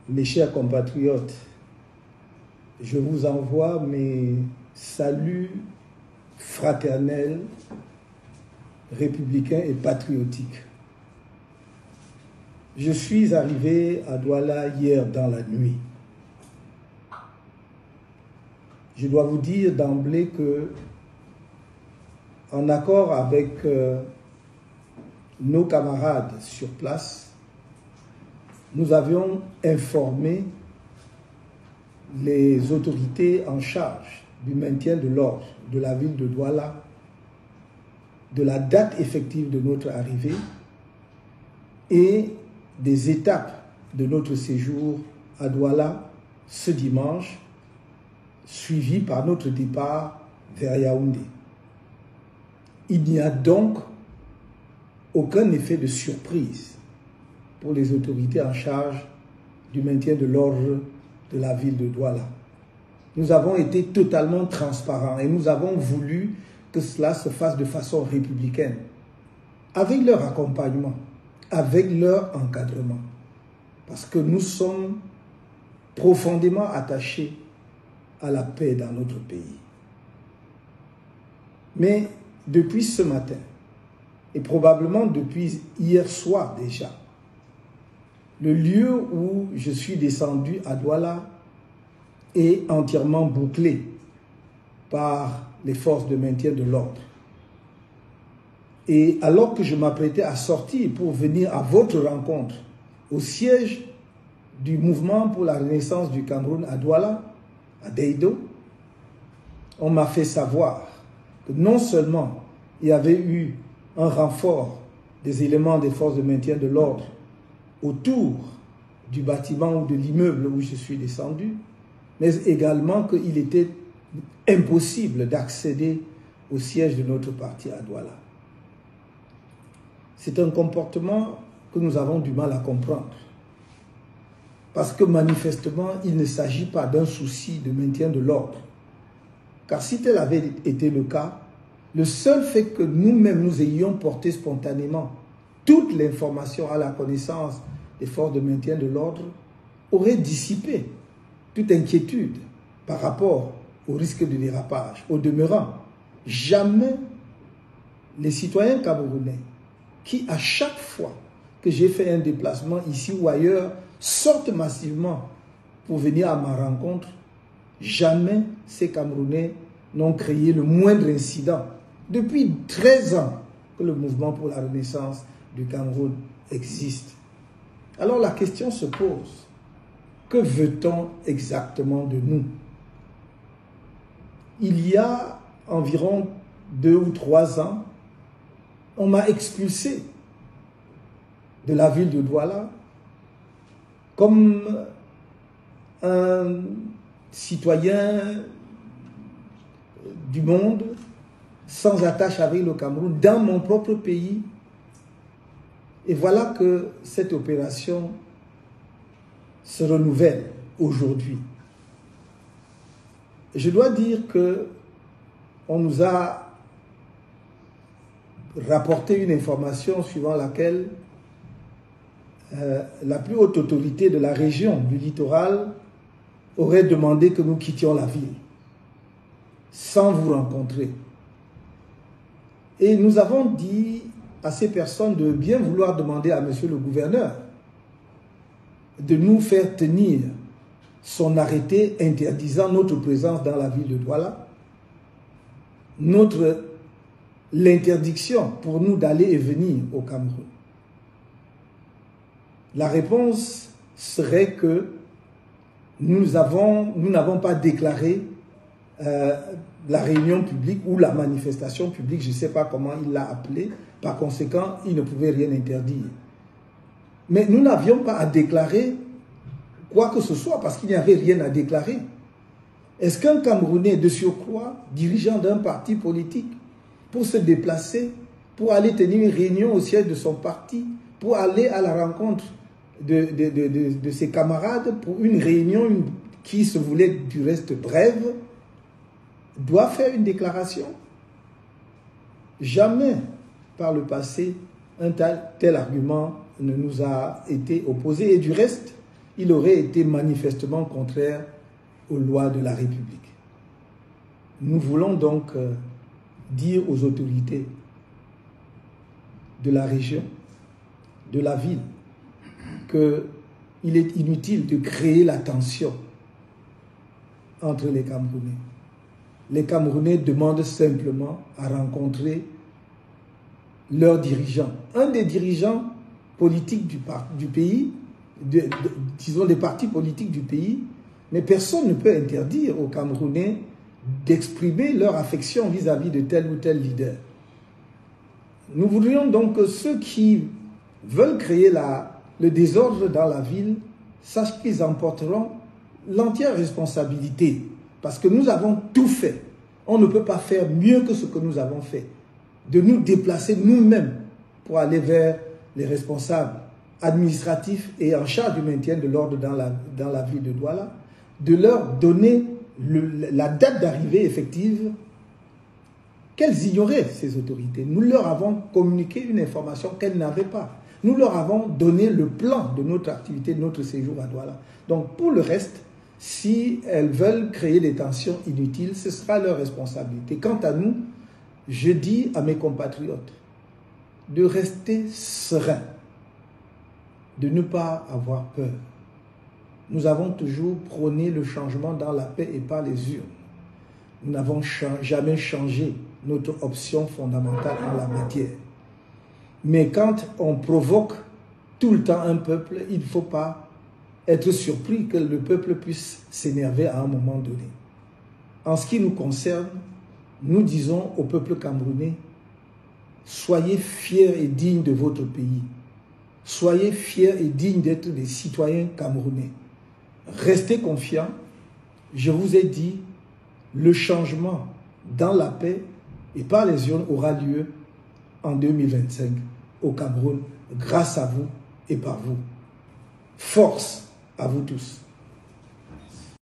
Mes chers compatriotes, je vous envoie mes saluts fraternels, républicains et patriotiques. Je suis arrivé à Douala hier dans la nuit. Je dois vous dire d'emblée que, en accord avec nos camarades sur place, nous avions informé les autorités en charge du maintien de l'ordre de la ville de Douala de la date effective de notre arrivée et des étapes de notre séjour à Douala ce dimanche, suivi par notre départ vers Yaoundé. Il n'y a donc aucun effet de surprise pour les autorités en charge du maintien de l'ordre de la ville de Douala. Nous avons été totalement transparents et nous avons voulu que cela se fasse de façon républicaine, avec leur accompagnement, avec leur encadrement, parce que nous sommes profondément attachés à la paix dans notre pays. Mais depuis ce matin, et probablement depuis hier soir déjà, le lieu où je suis descendu à Douala est entièrement bouclé par les forces de maintien de l'ordre. Et alors que je m'apprêtais à sortir pour venir à votre rencontre au siège du mouvement pour la renaissance du Cameroun à Douala, à Deido, on m'a fait savoir que non seulement il y avait eu un renfort des éléments des forces de maintien de l'ordre autour du bâtiment ou de l'immeuble où je suis descendu, mais également qu'il était impossible d'accéder au siège de notre parti à Douala. C'est un comportement que nous avons du mal à comprendre. Parce que manifestement, il ne s'agit pas d'un souci de maintien de l'ordre. Car si tel avait été le cas, le seul fait que nous-mêmes nous ayons porté spontanément toute l'information à la connaissance des forces de maintien de l'ordre aurait dissipé toute inquiétude par rapport au risque de dérapage. Au demeurant, jamais les citoyens camerounais qui, à chaque fois que j'ai fait un déplacement ici ou ailleurs, sortent massivement pour venir à ma rencontre, jamais ces Camerounais n'ont créé le moindre incident. Depuis 13 ans que le mouvement pour la renaissance du Cameroun existe. Alors la question se pose, que veut-on exactement de nous? Il y a environ 2 ou 3 ans, on m'a expulsé de la ville de Douala comme un citoyen du monde sans attache avec le Cameroun dans mon propre pays. Et voilà que cette opération se renouvelle aujourd'hui. Je dois dire que on nous a rapporté une information suivant laquelle la plus haute autorité de la région du littoral aurait demandé que nous quittions la ville sans vous rencontrer. Et nous avons dit à ces personnes de bien vouloir demander à monsieur le gouverneur de nous faire tenir son arrêté interdisant notre présence dans la ville de Douala, l'interdiction pour nous d'aller et venir au Cameroun. La réponse serait que nous n'avons pas déclaré la réunion publique ou la manifestation publique, je ne sais pas comment il l'a appelé, par conséquent, il ne pouvait rien interdire. Mais nous n'avions pas à déclarer quoi que ce soit, parce qu'il n'y avait rien à déclarer. Est-ce qu'un Camerounais de surcroît, dirigeant d'un parti politique, pour se déplacer, pour aller tenir une réunion au siège de son parti, pour aller à la rencontre de ses camarades, pour une réunion qui se voulait du reste brève, doit faire une déclaration? Jamais par le passé un tel argument ne nous a été opposé. Et du reste, il aurait été manifestement contraire aux lois de la République. Nous voulons donc dire aux autorités de la région, de la ville, qu'il est inutile de créer la tension entre les Camerounais. Les Camerounais demandent simplement à rencontrer leurs dirigeants. Un des dirigeants politiques du pays, disons des partis politiques du pays, mais personne ne peut interdire aux Camerounais d'exprimer leur affection vis-à-vis de tel ou tel leader. Nous voudrions donc que ceux qui veulent créer le désordre dans la ville sachent qu'ils emporteront l'entière responsabilité, parce que nous avons tout fait. On ne peut pas faire mieux que ce que nous avons fait, de nous déplacer nous-mêmes pour aller vers les responsables administratifs et en charge du maintien de l'ordre dans la ville de Douala, de leur donner la date d'arrivée effective qu'elles ignoraient, ces autorités. Nous leur avons communiqué une information qu'elles n'avaient pas. Nous leur avons donné le plan de notre activité, de notre séjour à Douala. Donc pour le reste, si elles veulent créer des tensions inutiles, ce sera leur responsabilité. Quant à nous, je dis à mes compatriotes de rester sereins, de ne pas avoir peur. Nous avons toujours prôné le changement dans la paix et par les urnes. Nous n'avons jamais changé notre option fondamentale en la matière. Mais quand on provoque tout le temps un peuple, il ne faut pas être surpris que le peuple puisse s'énerver à un moment donné. En ce qui nous concerne, nous disons au peuple camerounais, soyez fiers et dignes de votre pays. Soyez fiers et dignes d'être des citoyens camerounais. Restez confiants. Je vous ai dit, le changement dans la paix et par les urnes aura lieu en 2025 au Cameroun, grâce à vous et par vous. Force à vous tous.